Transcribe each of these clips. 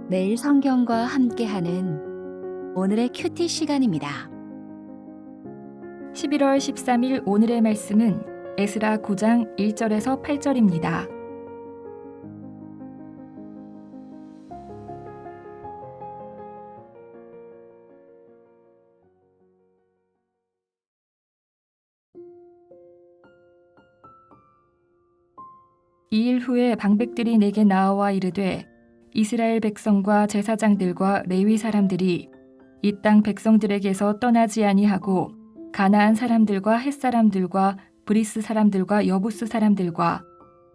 매일 성경과 함께하는 오늘의 큐티 시간입니다. 11월 13일 오늘의 말씀은 에스라 9장 1절에서 8절입니다. 이 일 후에 방백들이 내게 나와 이르되 이스라엘 백성과 제사장들과 레위 사람들이 이 땅 백성들에게서 떠나지 아니하고 가나안 사람들과 헷 사람들과 브리스 사람들과 여부스 사람들과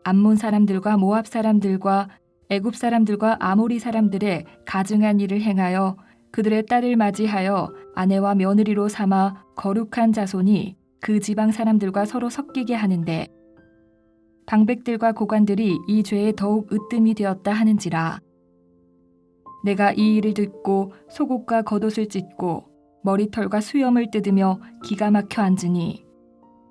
암몬 사람들과 모압 사람들과 애굽 사람들과 아모리 사람들의 가증한 일을 행하여 그들의 딸을 맞이하여 아내와 며느리로 삼아 거룩한 자손이 그 지방 사람들과 서로 섞이게 하는데 방백들과 고관들이 이 죄에 더욱 으뜸이 되었다 하는지라. 내가 이 일을 듣고 속옷과 겉옷을 찢고 머리털과 수염을 뜯으며 기가 막혀 앉으니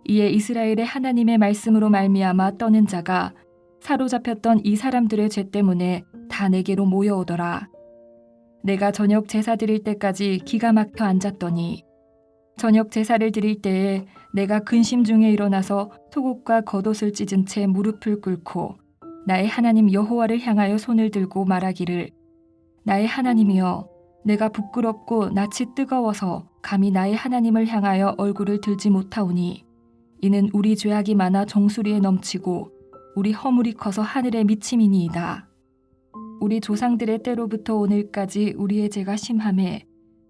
이에 이스라엘의 하나님의 말씀으로 말미암아 떠는 자가 사로잡혔던 이 사람들의 죄 때문에 다 내게로 모여오더라. 내가 저녁 제사 드릴 때까지 기가 막혀 앉았더니 저녁 제사를 드릴 때에 내가 근심 중에 일어나서 속옷과 겉옷을 찢은 채 무릎을 꿇고 나의 하나님 여호와를 향하여 손을 들고 말하기를 나의 하나님이여 내가 부끄럽고 낯이 뜨거워서 감히 나의 하나님을 향하여 얼굴을 들지 못하오니 이는 우리 죄악이 많아 정수리에 넘치고 우리 허물이 커서 하늘에 미침이니이다. 우리 조상들의 때로부터 오늘까지 우리의 죄가 심하매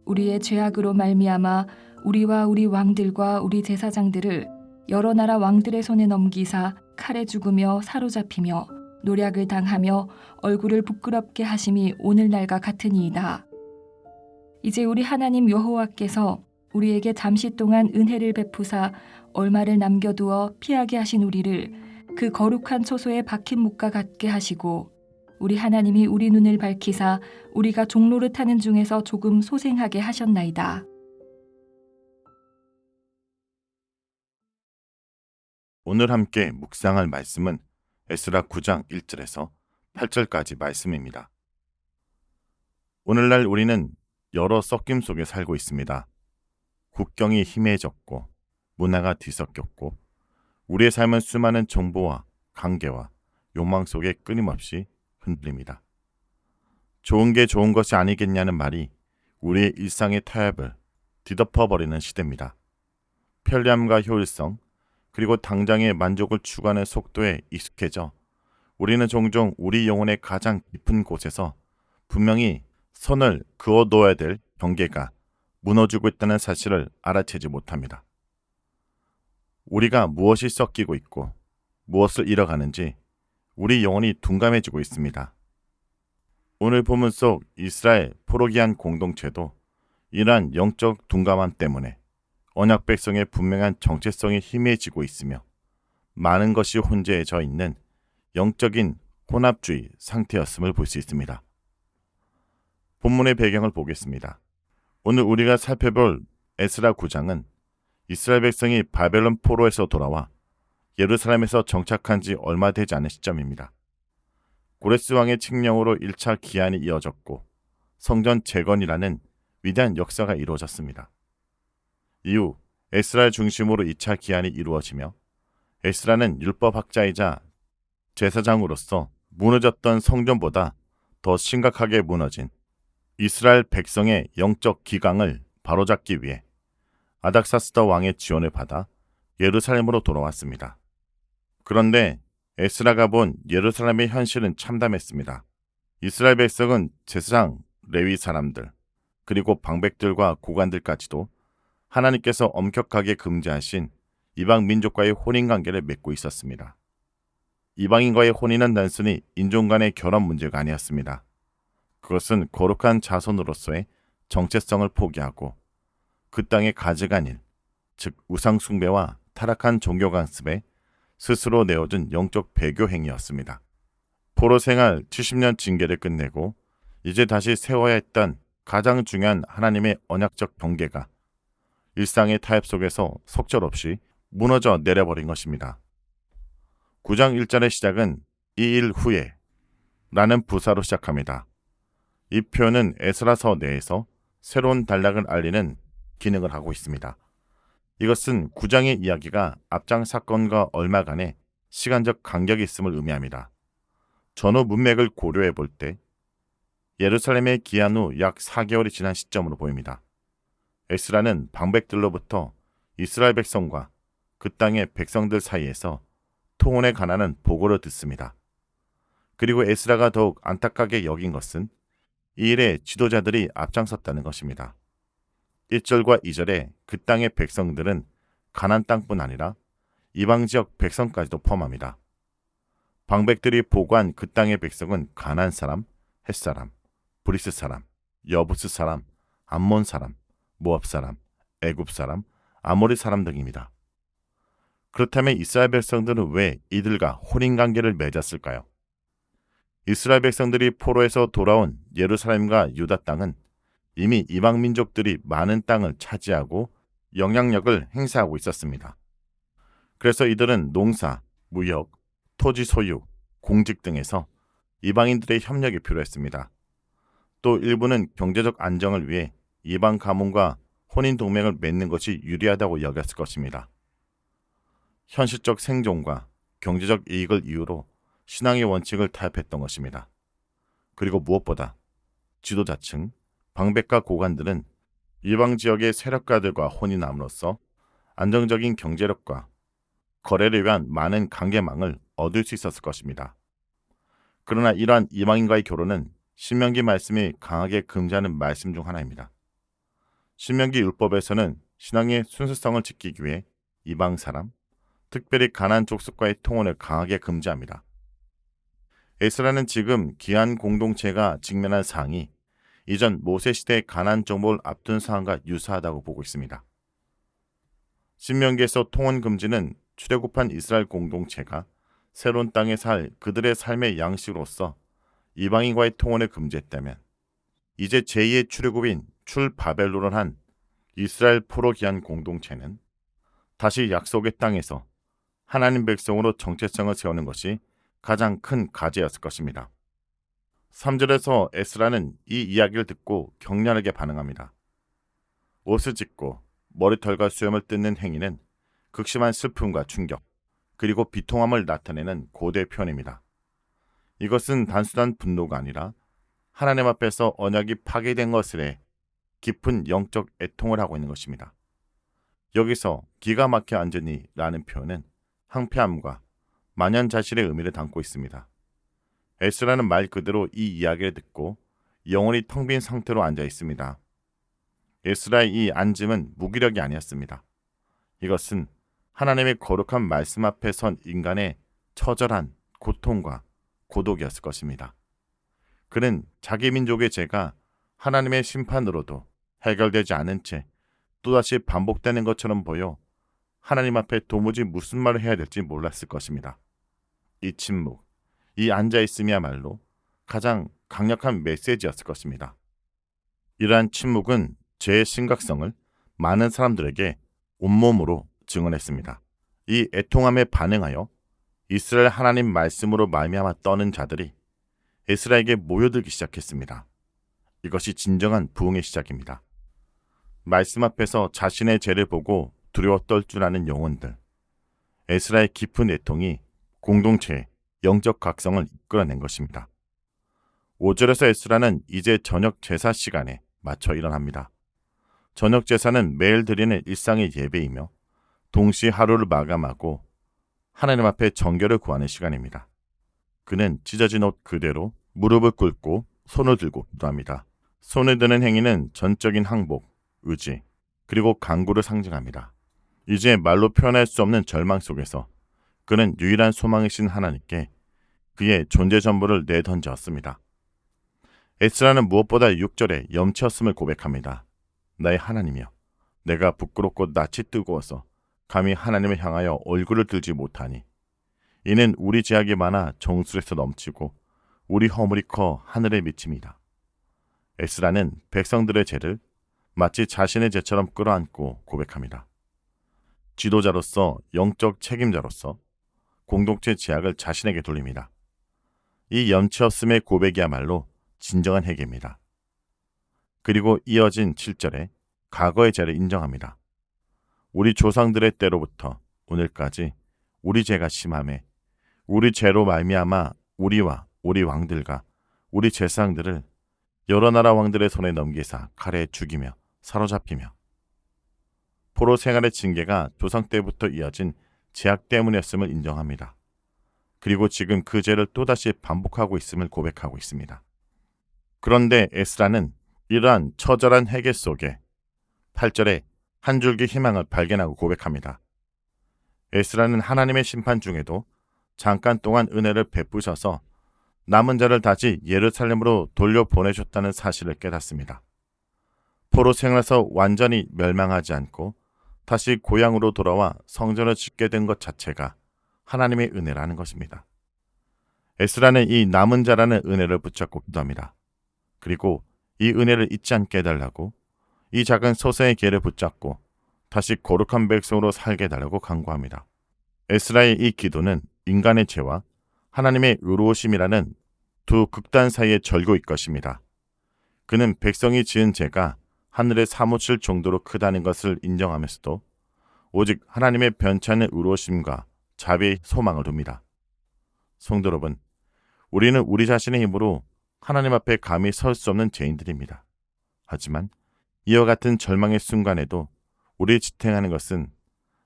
우리의 죄악으로 말미암아 우리와 우리 왕들과 우리 제사장들을 여러 나라 왕들의 손에 넘기사 칼에 죽으며 사로잡히며 노략을 당하며 얼굴을 부끄럽게 하심이 오늘날과 같으니이다. 이제 우리 하나님 여호와께서 우리에게 잠시 동안 은혜를 베푸사 얼마를 남겨두어 피하게 하신 우리를 그 거룩한 초소에 박힌 묵과 같게 하시고 우리 하나님이 우리 눈을 밝히사 우리가 종로를 타는 중에서 조금 소생하게 하셨나이다. 오늘 함께 묵상할 말씀은 에스라 9장 1절에서 8절까지 말씀입니다. 오늘날 우리는 여러 섞임 속에 살고 있습니다. 국경이 희미해졌고 문화가 뒤섞였고 우리의 삶은 수많은 정보와 관계와 욕망 속에 끊임없이 흔들립니다. 좋은 게 좋은 것이 아니겠냐는 말이 우리의 일상의 타협을 뒤덮어버리는 시대입니다. 편리함과 효율성 그리고 당장의 만족을 추구하는 속도에 익숙해져 우리는 종종 우리 영혼의 가장 깊은 곳에서 분명히 선을 그어놓아야 될 경계가 무너지고 있다는 사실을 알아채지 못합니다. 우리가 무엇이 섞이고 있고 무엇을 잃어가는지 우리 영혼이 둔감해지고 있습니다. 오늘 본문 속 이스라엘 포로기한 공동체도 이러한 영적 둔감함 때문에 언약 백성의 분명한 정체성이 희미해지고 있으며 많은 것이 혼재해져 있는 영적인 혼합주의 상태였음을 볼 수 있습니다. 본문의 배경을 보겠습니다. 오늘 우리가 살펴볼 에스라 9장은 이스라엘 백성이 바벨론 포로에서 돌아와 예루살렘에서 정착한 지 얼마 되지 않은 시점입니다. 고레스 왕의 칙령으로 1차 기한이 이어졌고 성전 재건이라는 위대한 역사가 이루어졌습니다. 이후 에스라를 중심으로 2차 기한이 이루어지며 에스라는 율법학자이자 제사장으로서 무너졌던 성전보다 더 심각하게 무너진 이스라엘 백성의 영적 기강을 바로잡기 위해 아닥사스다 왕의 지원을 받아 예루살렘으로 돌아왔습니다. 그런데 에스라가 본 예루살렘의 현실은 참담했습니다. 이스라엘 백성은 제사장, 레위 사람들, 그리고 방백들과 고관들까지도 하나님께서 엄격하게 금지하신 이방 민족과의 혼인관계를 맺고 있었습니다. 이방인과의 혼인은 단순히 인종 간의 결혼 문제가 아니었습니다. 그것은 거룩한 자손으로서의 정체성을 포기하고 그 땅의 가증한 일, 즉 우상 숭배와 타락한 종교 관습에 스스로 내어준 영적 배교 행위였습니다. 포로 생활 70년 징계를 끝내고 이제 다시 세워야 했던 가장 중요한 하나님의 언약적 경계가 일상의 타협 속에서 속절없이 무너져 내려버린 것입니다. 9장 1절의 시작은 이 일 후에 라는 부사로 시작합니다. 이 표현은 에스라서 내에서 새로운 단락을 알리는 기능을 하고 있습니다. 이것은 9장의 이야기가 앞장 사건과 얼마간의 시간적 간격이 있음을 의미합니다. 전후 문맥을 고려해 볼 때 예루살렘에 기한 후 약 4개월이 지난 시점으로 보입니다. 에스라는 방백들로부터 이스라엘 백성과 그 땅의 백성들 사이에서 통혼에 관한 보고를 듣습니다. 그리고 에스라가 더욱 안타깝게 여긴 것은 이 일에 지도자들이 앞장섰다는 것입니다. 1절과 2절에 그 땅의 백성들은 가나안 땅뿐 아니라 이방 지역 백성까지도 포함합니다. 방백들이 보고한 그 땅의 백성은 가나안 사람, 헷 사람, 브리스 사람, 여부스 사람, 암몬 사람, 모압 사람, 애굽 사람, 아모리 사람 등입니다. 그렇다면 이스라엘 백성들은 왜 이들과 혼인 관계를 맺었을까요? 이스라엘 백성들이 포로에서 돌아온 예루살렘과 유다 땅은 이미 이방 민족들이 많은 땅을 차지하고 영향력을 행사하고 있었습니다. 그래서 이들은 농사, 무역, 토지 소유, 공직 등에서 이방인들의 협력이 필요했습니다. 또 일부는 경제적 안정을 위해 이방 가문과 혼인 동맹을 맺는 것이 유리하다고 여겼을 것입니다. 현실적 생존과 경제적 이익을 이유로 신앙의 원칙을 타협했던 것입니다. 그리고 무엇보다 지도자층, 방백과 고관들은 이방 지역의 세력가들과 혼인함으로써 안정적인 경제력과 거래를 위한 많은 관계망을 얻을 수 있었을 것입니다. 그러나 이러한 이방인과의 결혼은 신명기 말씀이 강하게 금지하는 말씀 중 하나입니다. 신명기 율법에서는 신앙의 순수성을 지키기 위해 이방 사람, 특별히 가나안 족속과의 통혼을 강하게 금지합니다. 에스라는 지금 기한 공동체가 직면한 사항이 이전 모세 시대의 가나안 정복을 앞둔 사항과 유사하다고 보고 있습니다. 신명기에서 통혼 금지는 출애굽한 이스라엘 공동체가 새로운 땅에 살 그들의 삶의 양식으로서 이방인과의 통혼을 금지했다면 이제 제2의 출애굽인 출바벨론을 한 이스라엘 포로 기한 공동체는 다시 약속의 땅에서 하나님 백성으로 정체성을 세우는 것이 가장 큰 과제였을 것입니다. 3절에서 에스라는 이 이야기를 듣고 격렬하게 반응합니다. 옷을 찢고 머리털과 수염을 뜯는 행위는 극심한 슬픔과 충격, 그리고 비통함을 나타내는 고대 표현입니다. 이것은 단순한 분노가 아니라 하나님 앞에서 언약이 파괴된 것에 깊은 영적 애통을 하고 있는 것입니다. 여기서 기가 막혀 앉으니 라는 표현은 황폐함과 만연자실의 의미를 담고 있습니다. 에스라는 말 그대로 이 이야기를 듣고 영혼이 텅 빈 상태로 앉아 있습니다. 에스라의 이 앉음은 무기력이 아니었습니다. 이것은 하나님의 거룩한 말씀 앞에 선 인간의 처절한 고통과 고독이었을 것입니다. 그는 자기 민족의 죄가 하나님의 심판으로도 해결되지 않은 채 또다시 반복되는 것처럼 보여 하나님 앞에 도무지 무슨 말을 해야 될지 몰랐을 것입니다. 이 침묵, 이 앉아있음이야말로 가장 강력한 메시지였을 것입니다. 이러한 침묵은 죄의 심각성을 많은 사람들에게 온몸으로 증언했습니다. 이 애통함에 반응하여 이스라엘 하나님 말씀으로 말미암아 떠는 자들이 에스라에게 모여들기 시작했습니다. 이것이 진정한 부흥의 시작입니다. 말씀 앞에서 자신의 죄를 보고 두려워 떨 줄 아는 영혼들, 에스라의 깊은 애통이 공동체의 영적 각성을 이끌어낸 것입니다. 5절에서 에스라는 이제 저녁 제사 시간에 맞춰 일어납니다. 저녁 제사는 매일 드리는 일상의 예배이며 동시에 하루를 마감하고 하나님 앞에 정결을 구하는 시간입니다. 그는 찢어진 옷 그대로 무릎을 꿇고 손을 들고 기도합니다. 손을 드는 행위는 전적인 항복, 의지, 그리고 간구를 상징합니다. 이제 말로 표현할 수 없는 절망 속에서 그는 유일한 소망이신 하나님께 그의 존재 전부를 내던졌습니다. 에스라는 무엇보다 6절에 염치였음을 고백합니다. 나의 하나님이여, 내가 부끄럽고 낯이 뜨거워서 감히 하나님을 향하여 얼굴을 들지 못하니 이는 우리 죄악이 많아 정술에서 넘치고 우리 허물이 커 하늘에 미칩니다. 에스라는 백성들의 죄를 마치 자신의 죄처럼 끌어안고 고백합니다. 지도자로서 영적 책임자로서 공동체 죄악을 자신에게 돌립니다. 이 염치없음의 고백이야말로 진정한 회개입니다. 그리고 이어진 7절에 과거의 죄를 인정합니다. 우리 조상들의 때로부터 오늘까지 우리 죄가 심함에 우리 죄로 말미암아 우리와 우리 왕들과 우리 제사장들을 여러 나라 왕들의 손에 넘기사 칼에 죽이며 사로잡히며 포로 생활의 징계가 조상 때부터 이어진 죄악 때문이었음을 인정합니다. 그리고 지금 그 죄를 또다시 반복하고 있음을 고백하고 있습니다. 그런데 에스라는 이러한 처절한 회개 속에 8절에 한 줄기 희망을 발견하고 고백합니다. 에스라는 하나님의 심판 중에도 잠깐 동안 은혜를 베푸셔서 남은 자를 다시 예루살렘으로 돌려보내셨다는 사실을 깨닫습니다. 포로 생활에서 완전히 멸망하지 않고 다시 고향으로 돌아와 성전을 짓게 된 것 자체가 하나님의 은혜라는 것입니다. 에스라는 이 남은 자라는 은혜를 붙잡고 기도합니다. 그리고 이 은혜를 잊지 않게 해달라고 이 작은 소생의 길을 붙잡고 다시 거룩한 백성으로 살게 해달라고 간구합니다. 에스라의 이 기도는 인간의 죄와 하나님의 의로우심이라는 두 극단 사이에 절고일 것입니다. 그는 백성이 지은 죄가 하늘에 사무칠 정도로 크다는 것을 인정하면서도 오직 하나님의 변치 않는 의로우심과 자비의 소망을 둡니다. 성도 여러분, 우리는 우리 자신의 힘으로 하나님 앞에 감히 설 수 없는 죄인들입니다. 하지만 이와 같은 절망의 순간에도 우리의 지탱하는 것은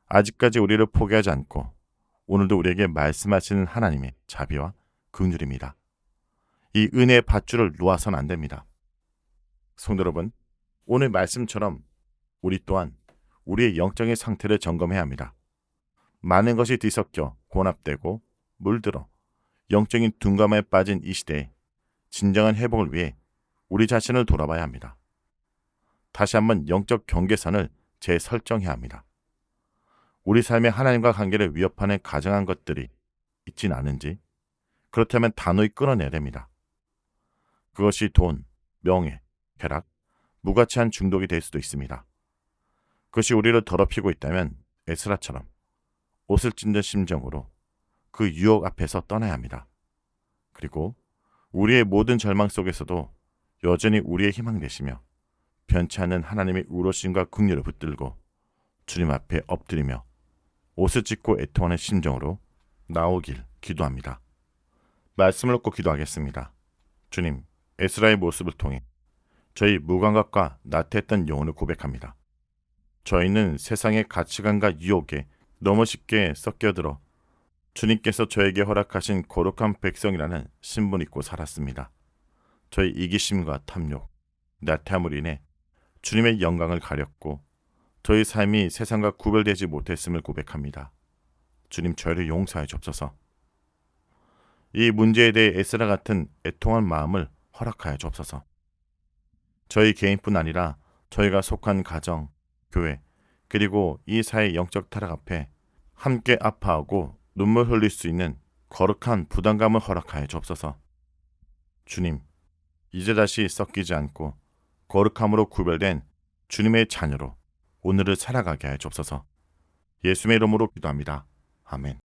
아직까지 우리를 포기하지 않고 오늘도 우리에게 말씀하시는 하나님의 자비와 긍휼입니다. 이 은혜의 밧줄을 놓아서는 안 됩니다. 성도 여러분, 오늘 말씀처럼 우리 또한 우리의 영적인 상태를 점검해야 합니다. 많은 것이 뒤섞여 혼합되고 물들어 영적인 둔감에 빠진 이 시대에 진정한 회복을 위해 우리 자신을 돌아봐야 합니다. 다시 한번 영적 경계선을 재설정해야 합니다. 우리 삶의 하나님과 관계를 위협하는 가정한 것들이 있진 않은지, 그렇다면 단호히 끊어내야 됩니다. 그것이 돈, 명예, 쾌락, 무가치한 중독이 될 수도 있습니다. 그것이 우리를 더럽히고 있다면 에스라처럼 옷을 찢는 심정으로 그 유혹 앞에서 떠나야 합니다. 그리고 우리의 모든 절망 속에서도 여전히 우리의 희망 되시며 변치 않는 하나님의 의로우심과 긍휼을 붙들고 주님 앞에 엎드리며 옷을 찢고 애통하는 심정으로 나오길 기도합니다. 말씀을 놓고 기도하겠습니다. 주님, 에스라의 모습을 통해 저희 무감각과 나태했던 영혼을 고백합니다. 저희는 세상의 가치관과 유혹에 너무 쉽게 섞여들어 주님께서 저에게 허락하신 거룩한 백성이라는 신분 잊고 살았습니다. 저희 이기심과 탐욕, 나태함으로 인해 주님의 영광을 가렸고 저희 삶이 세상과 구별되지 못했음을 고백합니다. 주님, 저희를 용서해 주옵소서. 이 문제에 대해 에스라 같은 애통한 마음을 허락하여 주옵소서. 저희 개인뿐 아니라 저희가 속한 가정, 교회, 그리고 이 사회의 영적 타락 앞에 함께 아파하고 눈물 흘릴 수 있는 거룩한 부담감을 허락하여 주옵소서. 주님, 이제 다시 섞이지 않고 거룩함으로 구별된 주님의 자녀로 오늘을 살아가게 하여 주옵소서. 예수의 이름으로 기도합니다. 아멘.